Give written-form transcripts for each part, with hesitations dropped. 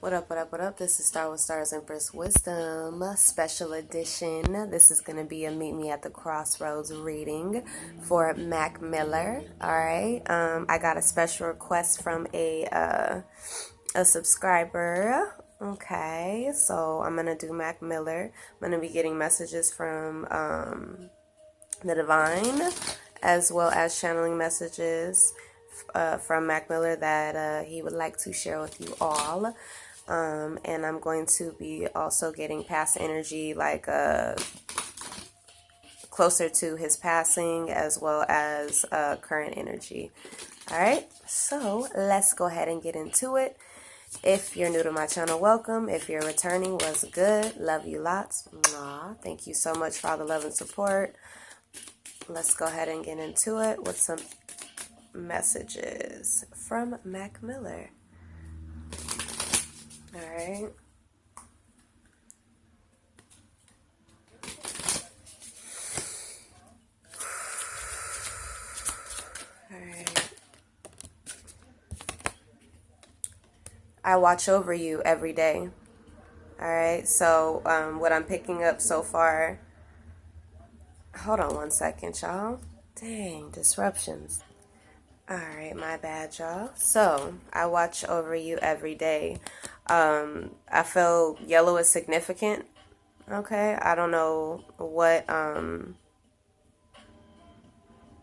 What up, what up, what up? This is Star with Starz Empress Wisdom special edition. This is going to be a Meet Me at the Crossroads reading for Mac Miller. All right. I got a special request from a subscriber. Okay. So I'm going to do Mac Miller. I'm going to be getting messages from the Divine, as well as channeling messages from Mac Miller that he would like to share with you all. And I'm going to be also getting past energy, like closer to his passing, as well as current energy. All right, so let's go ahead and get into it. If you're new to my channel, welcome. If you're returning, what's good? Love you lots. Mwah. Thank you so much for all the love and support. Let's go ahead and get into it with some messages from Mac Miller. All right. All right. I watch over you every day. All right. So what I'm picking up so far. Hold on one second, y'all. Dang, disruptions. All right, my bad, y'all. So I watch over you every day. I feel yellow is significant. Okay, I don't know what,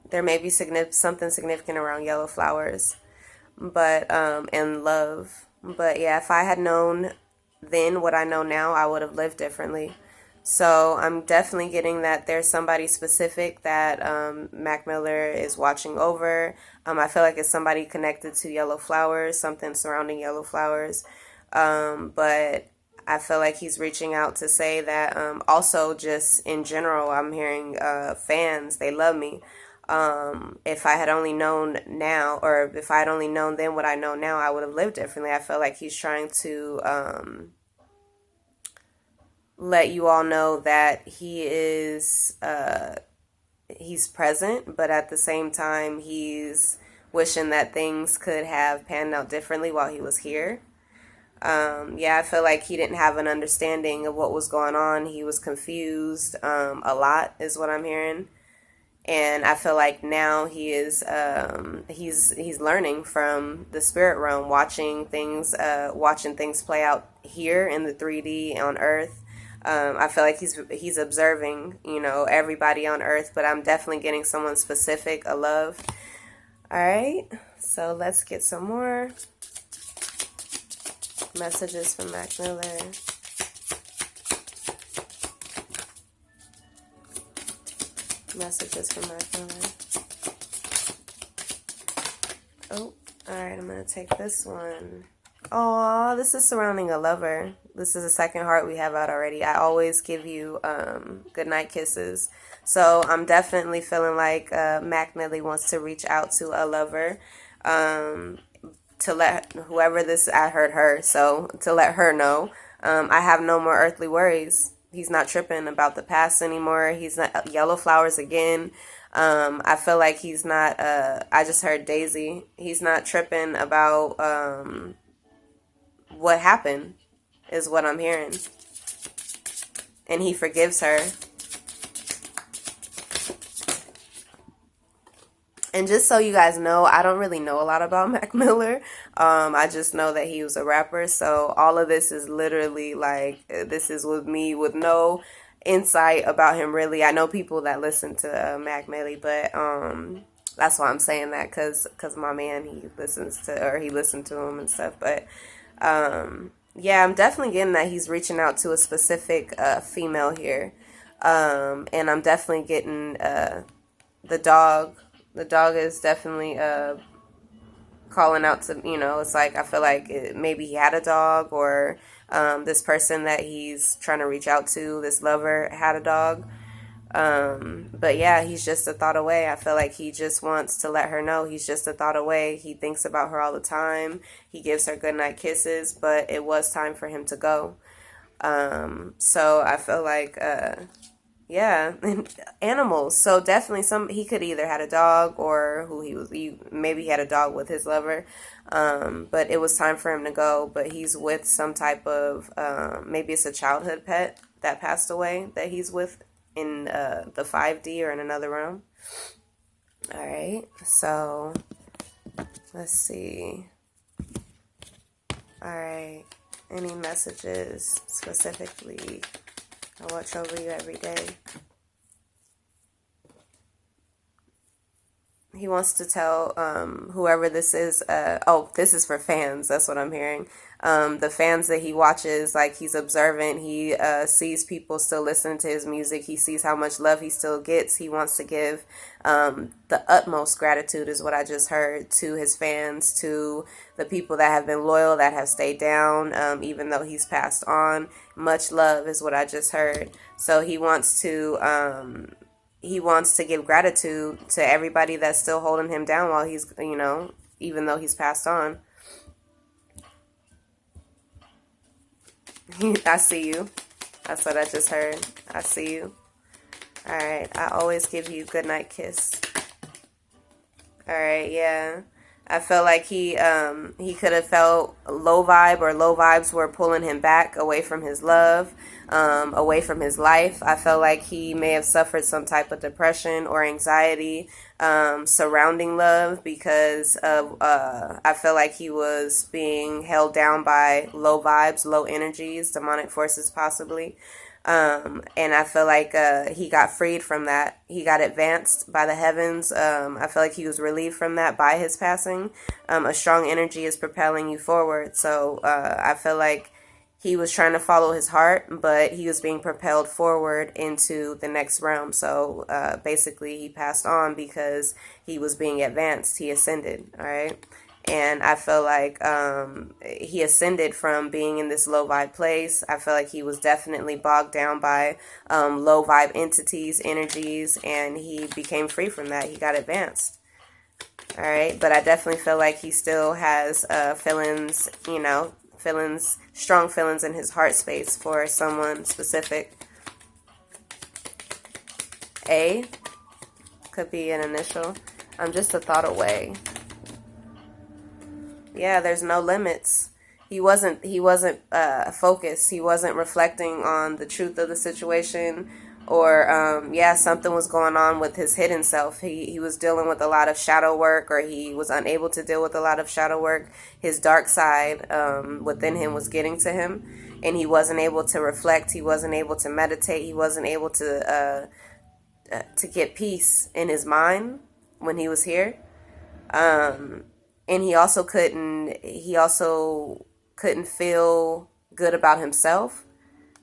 there may be something significant around yellow flowers, but, and love. But yeah, if I had known then what I know now, I would have lived differently. So I'm definitely getting that there's somebody specific that Mac Miller is watching over. I feel like it's somebody connected to yellow flowers, something surrounding yellow flowers. But I feel like he's reaching out to say that also just in general, I'm hearing fans, they love me. If I had only known now, or if I had only known then what I know now, I would have lived differently. I feel like he's trying to let you all know that he is he's present, but at the same time he's wishing that things could have panned out differently while he was here. Yeah, I feel like he didn't have an understanding of what was going on. He was confused a lot is what I'm hearing. And I feel like now he is he's learning from the spirit realm, watching things play out here in the 3D on Earth. I feel like he's observing, you know, everybody on Earth, but I'm definitely getting someone specific, a love. All right, so let's get some more messages from Mac Miller. Messages from Mac Miller. Oh, all right, I'm going to take this one. Oh, this is surrounding a lover. This is the second heart we have out already. I always give you goodnight kisses. So I'm definitely feeling like Mac Miller wants to reach out to a lover. To let whoever this, I heard her, so to let her know I have no more earthly worries. He's not tripping about the past anymore. He's not yellow flowers again. I feel like he's not, I just heard Daisy. He's not tripping about what happened is what I'm hearing. And he forgives her. And just so you guys know, I don't really know a lot about Mac Miller. I just know that he was a rapper. So all of this is literally like, this is with me with no insight about him really. I know people that listen to Mac Miller, but that's why I'm saying that, because my man, he listened to him and stuff. But yeah, I'm definitely getting that he's reaching out to a specific female here. And I'm definitely getting the dog. The dog is definitely calling out to, you know, it's like, I feel like maybe he had a dog, or this person that he's trying to reach out to, this lover, had a dog. But yeah, he's just a thought away. I feel like he just wants to let her know he's just a thought away. He thinks about her all the time. He gives her goodnight kisses, but it was time for him to go. So I feel like, Yeah, and animals. So definitely he could either had a dog or maybe he had a dog with his lover. But it was time for him to go, but he's with some type of maybe it's a childhood pet that passed away that he's with in the 5D or in another room. All right. So let's see. All right. Any messages specifically? I watch over you every day. He wants to tell whoever this is, this is for fans. That's what I'm hearing. The fans that he watches, like he's observant. He sees people still listening to his music. He sees how much love he still gets. He wants to give the utmost gratitude is what I just heard to his fans, to the people that have been loyal, that have stayed down, even though he's passed on. Much love is what I just heard. So he wants to give gratitude to everybody that's still holding him down while he's, even though he's passed on. I see you. That's what I just heard. I see you. All right. I always give you a good night kiss. All right. Yeah. I felt like he could have felt low vibe, or low vibes were pulling him back away from his love, away from his life. I felt like he may have suffered some type of depression or anxiety surrounding love, because of I feel like he was being held down by low vibes, low energies, demonic forces possibly. And I feel like he got freed from that. He got advanced by the heavens. I feel like he was relieved from that by his passing. A strong energy is propelling you forward. So I feel like he was trying to follow his heart, but he was being propelled forward into the next realm. So basically he passed on because he was being advanced. He ascended, all right? And I feel like he ascended from being in this low vibe place. I feel like he was definitely bogged down by low vibe entities, energies, and he became free from that. He got advanced. All right. But I definitely feel like he still has feelings, strong feelings in his heart space for someone specific. A could be an initial. I'm just a thought away. Yeah, there's no limits. He wasn't focused. He wasn't reflecting on the truth of the situation, or something was going on with his hidden self. He was dealing with a lot of shadow work, or he was unable to deal with a lot of shadow work. His dark side within him was getting to him, and he wasn't able to reflect. He wasn't able to meditate. He wasn't able to get peace in his mind when he was here. And he also couldn't feel good about himself.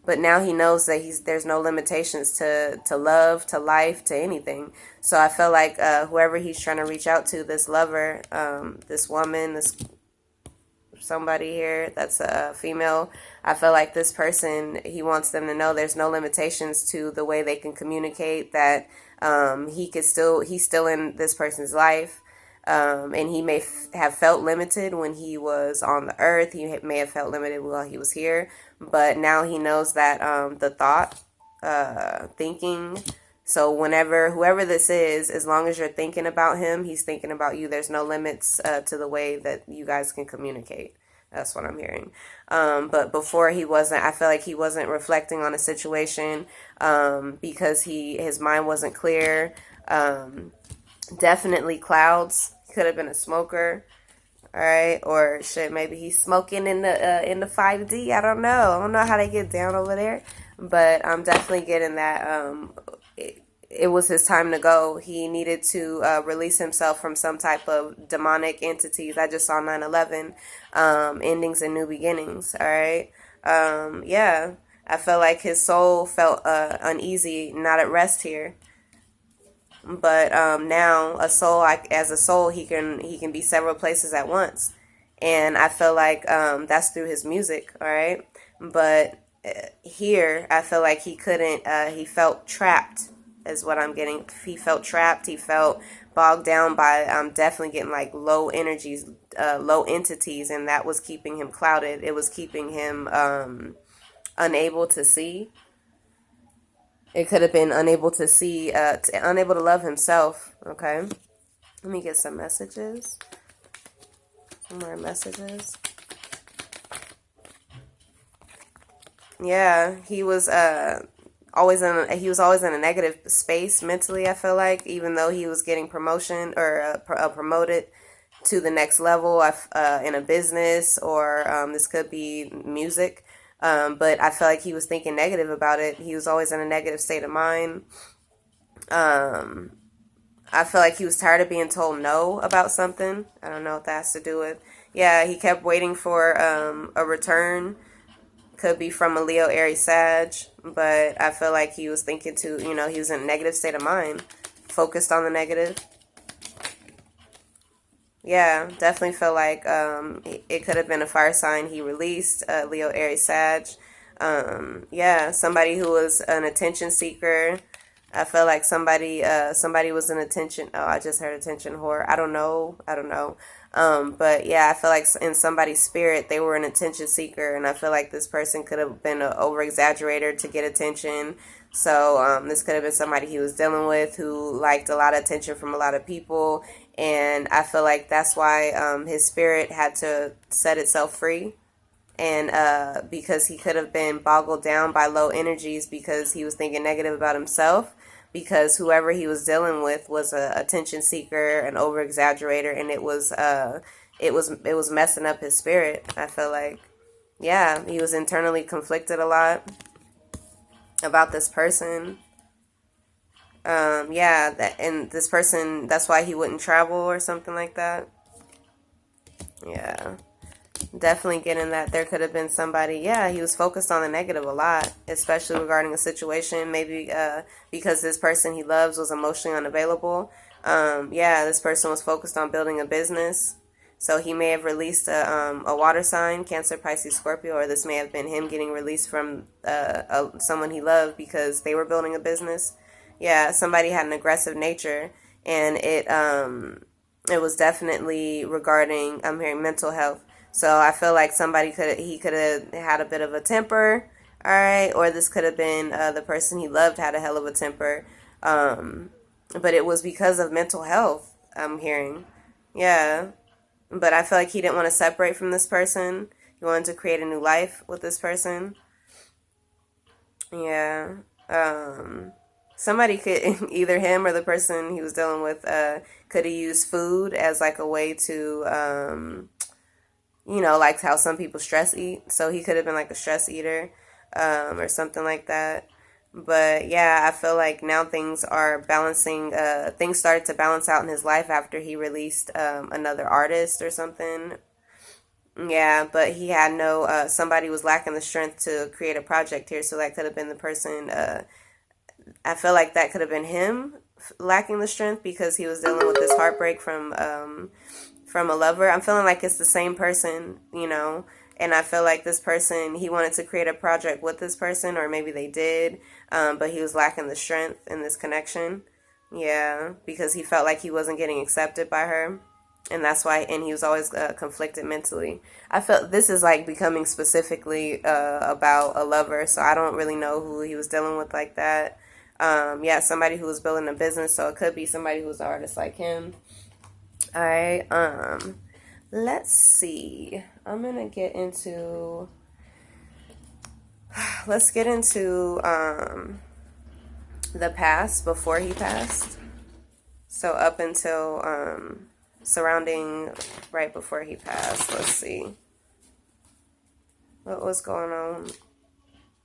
But now he knows that there's no limitations to love, to life, to anything. So I feel like whoever he's trying to reach out to, this lover, this woman, this somebody here that's a female, I feel like this person, he wants them to know there's no limitations to the way they can communicate, that he's still in this person's life. And he may have felt limited when he was on the earth. He may have felt limited while he was here. But now he knows that the thought, thinking. So whoever this is, as long as you're thinking about him, he's thinking about you. There's no limits to the way that you guys can communicate. That's what I'm hearing. But before I feel like he wasn't reflecting on a situation because his mind wasn't clear. Definitely clouds. Could have been a smoker, all right, or shit. Maybe he's smoking in the 5D. I don't know how they get down over there, but I'm definitely getting that. It was his time to go. He needed to release himself from some type of demonic entities. I just saw 9/11, endings and new beginnings. All right, yeah. I felt like his soul felt uneasy, not at rest here. But now as a soul, he can be several places at once, and I feel like that's through his music, all right. But here, I feel like he couldn't. He felt trapped, is what I'm getting. He felt trapped. He felt bogged down by. I'm definitely getting like low energies, low entities, and that was keeping him clouded. It was keeping him unable to see. It could have been unable to see, unable to love himself. Okay. Let me get some messages. Some more messages. Yeah, he was he was always in a negative space mentally. I feel like, even though he was getting promotion or promoted to the next level in a business, or this could be music. But I feel like he was thinking negative about it. He was always in a negative state of mind. I feel like he was tired of being told no about something. I don't know what that has to do with. Yeah, he kept waiting for a return. Could be from a Leo, Aries, Sag. But I feel like he was thinking he was in a negative state of mind. Focused on the negative. Yeah, definitely feel like it could have been a fire sign he released, Leo, Aries, Sag. Yeah, somebody who was an attention seeker. I feel like somebody was an attention. Oh, I just heard attention whore. I don't know. But yeah, I feel like in somebody's spirit, they were an attention seeker, and I feel like this person could have been an over exaggerator to get attention. So this could have been somebody he was dealing with who liked a lot of attention from a lot of people, and I feel like that's why his spirit had to set itself free. And because he could have been boggled down by low energies because he was thinking negative about himself, because whoever he was dealing with was a attention seeker, an over exaggerator, and it was messing up his spirit. I feel like, yeah, he was internally conflicted a lot about this person. Yeah, and this person, that's why he wouldn't travel or something like that. Yeah. Definitely getting that there could have been somebody, yeah, he was focused on the negative a lot, especially regarding a situation, maybe because this person he loves was emotionally unavailable. Yeah, this person was focused on building a business. So he may have released a water sign, Cancer, Pisces, Scorpio, or this may have been him getting released from someone he loved because they were building a business. Yeah, somebody had an aggressive nature, and it was definitely regarding, I'm hearing, mental health. So I feel like he could have had a bit of a temper, all right, or this could have been the person he loved had a hell of a temper, but it was because of mental health. I'm hearing, yeah, but I feel like he didn't want to separate from this person. He wanted to create a new life with this person. Yeah, somebody could either him or the person he was dealing with could have used food as like a way to like how some people stress eat. So he could have been like a stress eater, or something like that. But yeah, I feel like now things are balancing. Things started to balance out in his life after he released another artist or something. Yeah, but he had somebody was lacking the strength to create a project here. So that could have been the person. I feel like that could have been him lacking the strength because he was dealing with this heartbreak from a lover. I'm feeling like it's the same person. And I feel like this person, he wanted to create a project with this person, or maybe they did, but he was lacking the strength in this connection. Yeah, because he felt like he wasn't getting accepted by her. And that's why, and he was always conflicted mentally. I felt this is like becoming specifically about a lover, so I don't really know who he was dealing with like that. Yeah, somebody who was building a business, so it could be somebody who's an artist like him. All right. Let's see. I'm gonna get into. Let's get into the past before he passed. So up until surrounding right before he passed. Let's see. What was going on?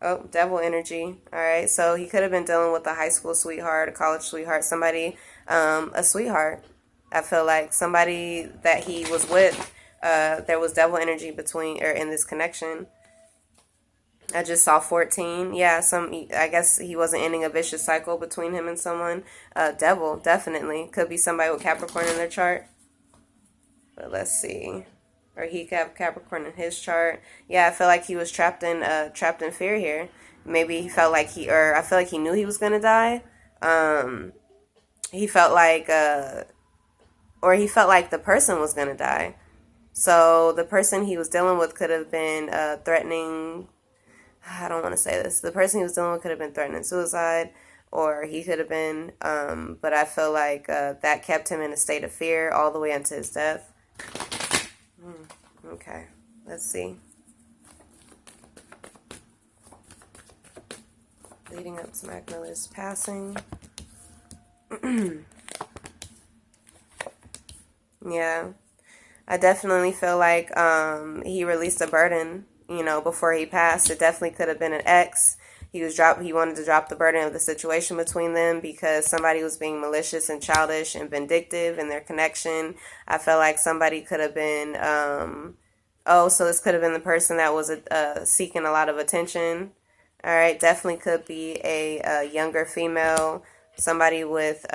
Oh, devil energy. All right. So he could have been dealing with a high school sweetheart, a college sweetheart, somebody, a sweetheart. I feel like somebody that he was with, there was devil energy between, or in this connection. I just saw 14. Yeah, I guess he wasn't ending a vicious cycle between him and someone. Devil, definitely. Could be somebody with Capricorn in their chart. But let's see. Or he could have Capricorn in his chart. Yeah, I feel like he was trapped in fear here. Maybe he felt like I feel like he knew he was gonna die. He felt like he felt like the person was gonna die. So the person he was dealing with could have been threatening. I don't want to say this. The person he was dealing with could have been threatening suicide, or he could have been, but I feel like that kept him in a state of fear all the way until his death. Okay, let's see. Leading up to Mac Miller's passing. Yeah, I definitely feel like he released a burden, you know, before he passed. It definitely could have been an ex. He wanted to drop the burden of the situation between them because somebody was being malicious and childish and vindictive in their connection. I felt like somebody could have been, so this could have been the person that was seeking a lot of attention. All right, definitely could be a younger female, somebody with,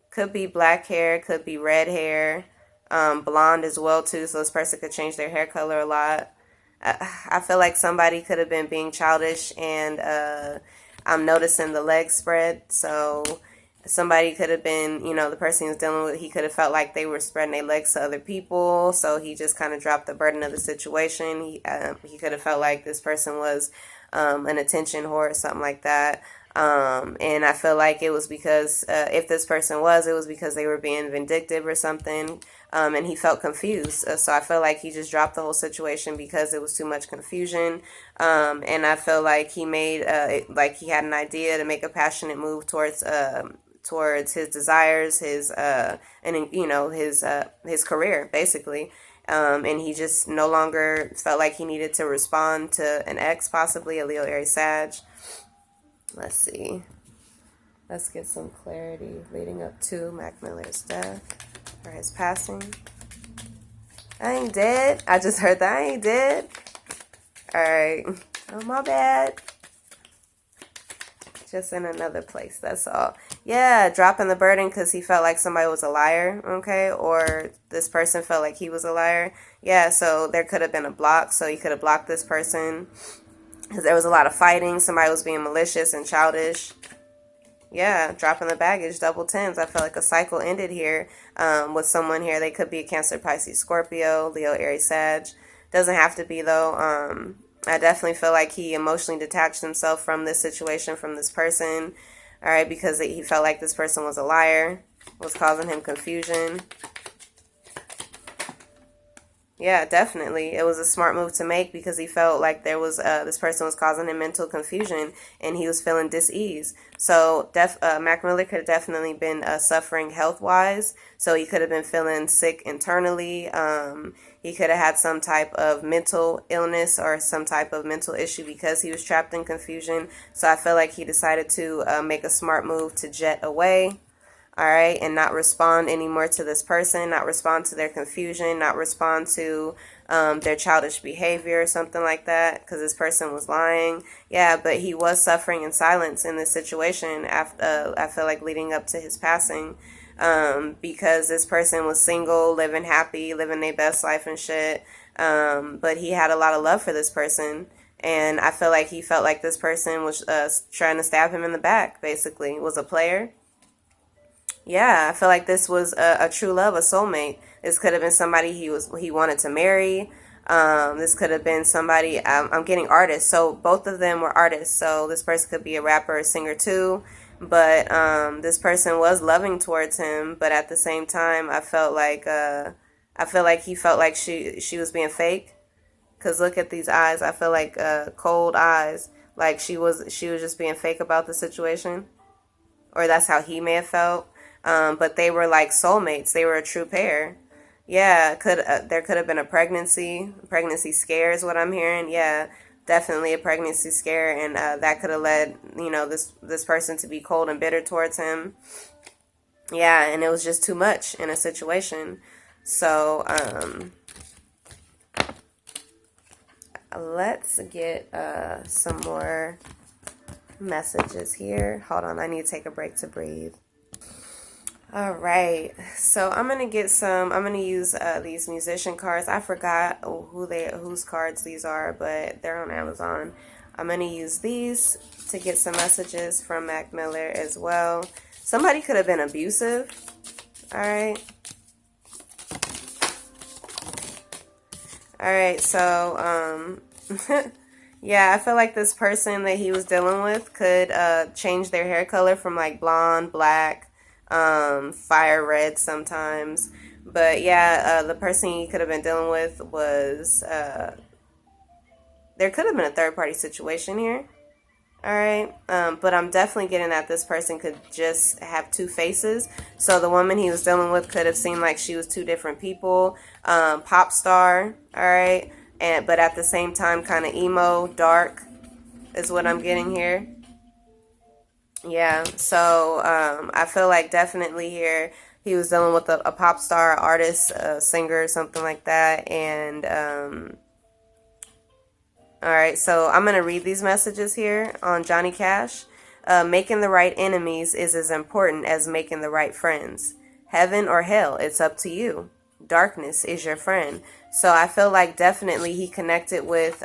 could be black hair, could be red hair, blonde as well too, so this person could change their hair color a lot. I feel like somebody could have been being childish, and I'm noticing the legs spread, so somebody could have been, you know, the person he was dealing with, he could have felt like they were spreading their legs to other people, so he just kind of dropped the burden of the situation. He could have felt like this person was an attention whore or something like that. And I feel like it was because if this person it was because they were being vindictive or something, and he felt confused. So I feel like he just dropped the whole situation because it was too much confusion. And I feel like he made like he had an idea to make a passionate move towards his desires, his and you know his career basically. And he just no longer felt like he needed to respond to an ex, possibly a Leo, Aries, Sag. Let's see. Let's get some clarity leading up to Mac Miller's death or his passing. I ain't dead. I just heard that I ain't dead. All right. Oh, my bad. Just in another place. That's all. Yeah, dropping the burden because he felt like somebody was a liar, okay? Or this person felt like he was a liar. Yeah, so there could have been a block. So he could have blocked this person because there was a lot of fighting. Somebody was being malicious and childish. Yeah, dropping the baggage, double tens. I felt like a cycle ended here with someone here. They could be a Cancer, Pisces, Scorpio, Leo, Aries, Sag. Doesn't have to be, though. I definitely feel like he emotionally detached himself from this situation, from this person. All right, because he felt like this person was a liar, was causing him confusion. Yeah, definitely. It was a smart move to make because he felt like there was this person was causing him mental confusion and he was feeling dis-ease. So Mac Miller could have definitely been suffering health-wise. So he could have been feeling sick internally. He could have had some type of mental illness or some type of mental issue because he was trapped in confusion. So I feel like he decided to make a smart move to jet away. All right, and not respond anymore to this person, not respond to their confusion, not respond to their childish behavior or something like that, because this person was lying. Yeah, but he was suffering in silence in this situation after, I feel like leading up to his passing, because this person was single, living happy, living their best life and shit, but he had a lot of love for this person. And I feel like he felt like this person was trying to stab him in the back, basically, was a player. Yeah, I feel like this was a true love, a soulmate. This could have been somebody he wanted to marry. This could have been somebody, I'm getting artists. So both of them were artists. So this person could be a rapper or singer too. But this person was loving towards him. But at the same time, I felt like he felt like she was being fake. Because look at these eyes. I feel like cold eyes. Like she was just being fake about the situation. Or that's how he may have felt. But they were like soulmates. They were a true pair. Yeah, there could have been a pregnancy scare is what I'm hearing. Yeah, definitely a pregnancy scare, and that could have led this person to be cold and bitter towards him. Yeah, and it was just too much in a situation. So let's get some more messages here. Hold on, I need to take a break to breathe. All right, so I'm gonna use these musician cards. I forgot whose cards these are, but they're on Amazon. I'm gonna use these to get some messages from Mac Miller as well. Somebody could have been abusive. All right, so Yeah, I feel like this person that he was dealing with could change their hair color from like blonde, black, fire red sometimes. But yeah, the person he could have been dealing with was, there could have been a third party situation here. All right. But I'm definitely getting that this person could just have two faces. So the woman he was dealing with could have seemed like she was two different people. Pop star. All right. But at the same time, kind of emo, dark is what I'm getting here. Yeah. So I feel like definitely here he was dealing with a pop star, artist, singer, something like that. And all right, so I'm going to read these messages here on Johnny Cash. Making the right enemies is as important as making the right friends. Heaven or hell, it's up to you. Darkness is your friend. So I feel like definitely he connected with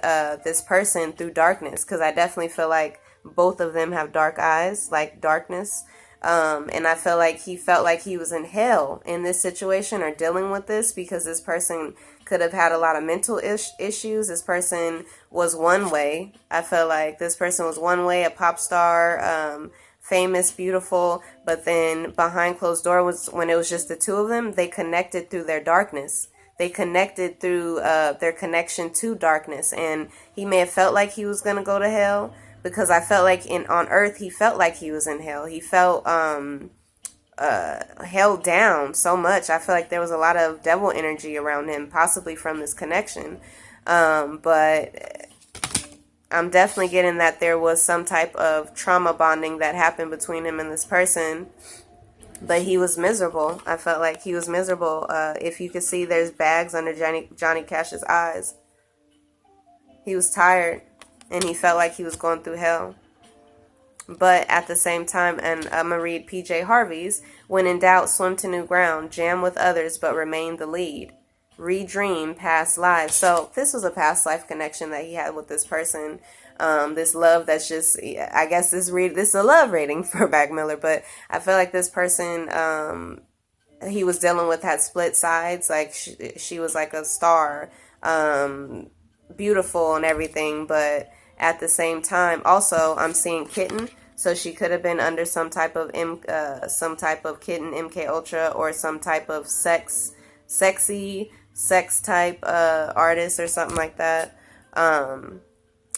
this person through darkness, because I definitely feel like both of them have dark eyes, like darkness. And I feel like he felt like he was in hell in this situation or dealing with this, because this person could have had a lot of mental issues. This person was one way. I feel like this person was one way, a pop star, famous, beautiful, but then behind closed door was when it was just the two of them, they connected through their darkness. They connected through their connection to darkness. And he may have felt like he was going to go to hell, because I felt like on earth, he felt like he was in hell. He felt held down so much. I feel like there was a lot of devil energy around him, possibly from this connection. But I'm definitely getting that there was some type of trauma bonding that happened between him and this person. But he was miserable. I felt like he was miserable. If you could see, there's bags under Johnny Cash's eyes. He was tired, and he felt like he was going through hell. But at the same time, and I'm going to read PJ Harvey's, when in doubt, swim to new ground, jam with others, but remain the lead. Redream past lives. So this was a past life connection that he had with this person. This love that's just, I guess this is a love rating for Mac Miller, but I feel like this person he was dealing with had split sides. Like she was like a star, beautiful and everything, but at the same time, also I'm seeing kitten. So she could have been under some type of kitten MK Ultra, or some type of sexy sex type artist or something like that.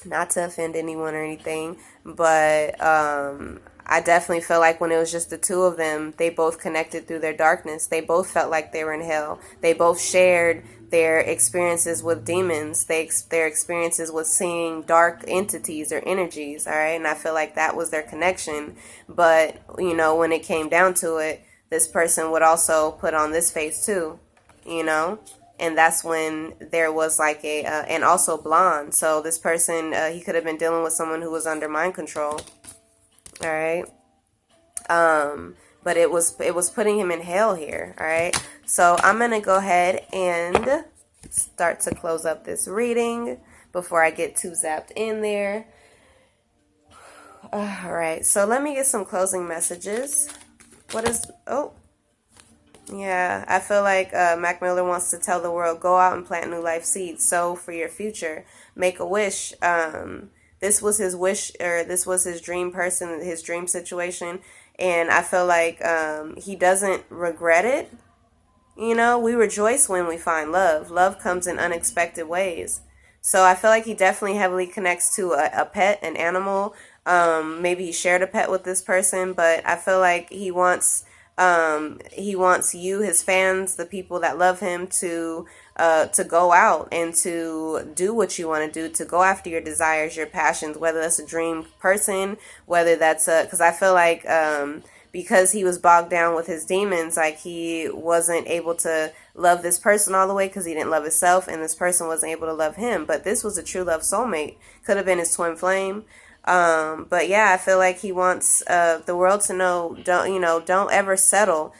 Not to offend anyone or anything, but I definitely feel like when it was just the two of them, they both connected through their darkness. They both felt like they were in hell. They both shared their experiences with demons, their experiences with seeing dark entities or energies, all right? And I feel like that was their connection. But, you know, when it came down to it, this person would also put on this face too, you know? And that's when there was like and also blonde. So this person, he could have been dealing with someone who was under mind control, all right? But it was putting him in hell here, all right? So I'm going to go ahead and start to close up this reading before I get too zapped in there. All right, so let me get some closing messages. Yeah, I feel like Mac Miller wants to tell the world, go out and plant new life seeds, sow for your future, make a wish. This was his wish, or this was his dream person, his dream situation. And I feel like he doesn't regret it. You know, we rejoice when we find love. Love comes in unexpected ways. So I feel like he definitely heavily connects to a pet, an animal. Maybe he shared a pet with this person, but I feel like he wants you, his fans, the people that love him, to go out and to do what you want to do, to go after your desires, your passions, whether that's a dream person, whether that's because I feel like because he was bogged down with his demons, like he wasn't able to love this person all the way because he didn't love himself, and this person wasn't able to love him. But this was a true love soulmate. Could have been his twin flame. But yeah, I feel like he wants the world to know, don't ever settle.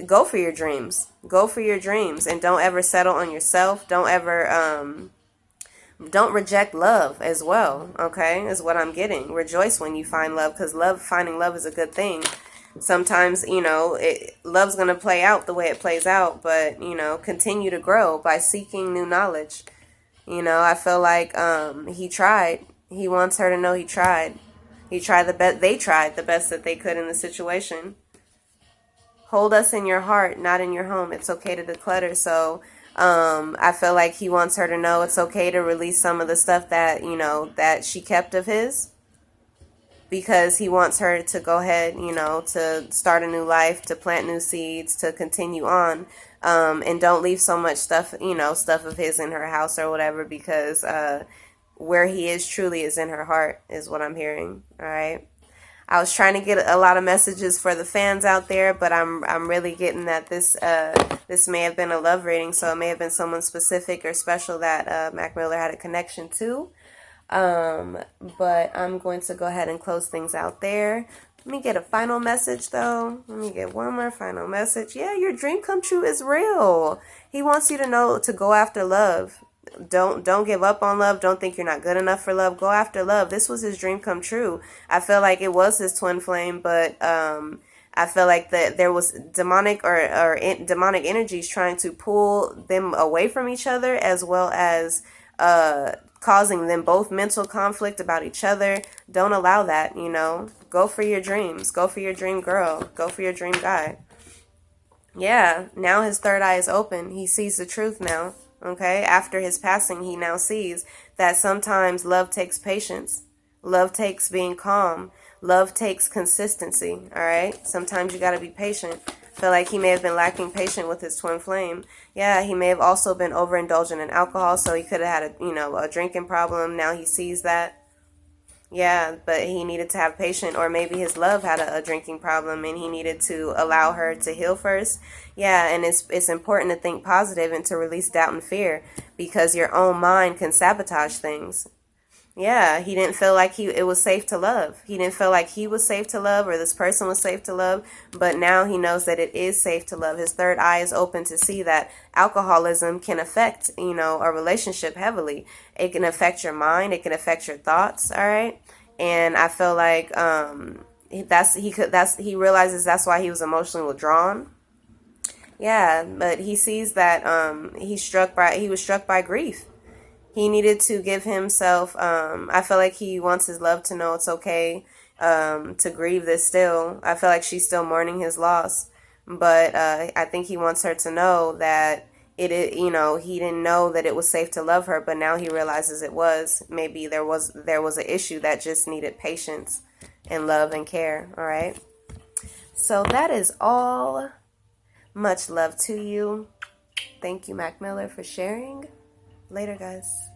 Go for your dreams. Go for your dreams, and don't ever settle on yourself. Don't ever don't reject love as well, okay? Is what I'm getting. Rejoice when you find love, because finding love is a good thing. Sometimes, love's going to play out the way it plays out, but, continue to grow by seeking new knowledge. You know, I feel like he tried. He wants her to know he tried. He tried the best. They tried the best that they could in the situation. Hold us in your heart, not in your home. It's okay to declutter. So I feel like he wants her to know it's okay to release some of the stuff that, you know, that she kept of his, because he wants her to go ahead, you know, to start a new life, to plant new seeds, to continue on. And don't leave so much stuff, you know, stuff of his in her house or whatever, because where he is truly is in her heart, is what I'm hearing. All right. I was trying to get a lot of messages for the fans out there, but I'm really getting that this may have been a love reading, so it may have been someone specific or special that Mac Miller had a connection to. But I'm going to go ahead and close things out there. Let me get a final message though. Let me get one more final message. Yeah, your dream come true is real. He wants you to know to go after love. Don't give up on love. Don't think you're not good enough for love. Go after love. This was his dream come true. I feel like it was his twin flame, but I feel like that there was demonic demonic energies trying to pull them away from each other, as well as causing them both mental conflict about each other. Don't allow that, you know. Go for your dreams. Go for your dream girl. Go for your dream guy. Yeah, now his third eye is open. He sees the truth now. Okay, after his passing, he now sees that sometimes love takes patience. Love takes being calm. Love takes consistency, all right? Sometimes you got to be patient. Feel like he may have been lacking patience with his twin flame. Yeah, he may have also been overindulgent in alcohol, so he could have had a drinking problem. Now he sees that. Yeah, but he needed to have patience, or maybe his love had a drinking problem and he needed to allow her to heal first. Yeah, and it's important to think positive and to release doubt and fear, because your own mind can sabotage things. Yeah, he didn't feel like it was safe to love. He didn't feel like he was safe to love, or this person was safe to love, but now he knows that it is safe to love. His third eye is open to see that alcoholism can affect, a relationship heavily. It can affect your mind, it can affect your thoughts, all right? And I feel like he realizes that's why he was emotionally withdrawn. Yeah, but he sees that he was struck by grief. He needed to give himself, I feel like he wants his love to know it's okay to grieve this still. I feel like she's still mourning his loss. But I think he wants her to know that he didn't know that it was safe to love her, but now he realizes it was. Maybe there was an issue that just needed patience and love and care, all right? So that is all. Much love to you. Thank you, Mac Miller, for sharing. Later, guys.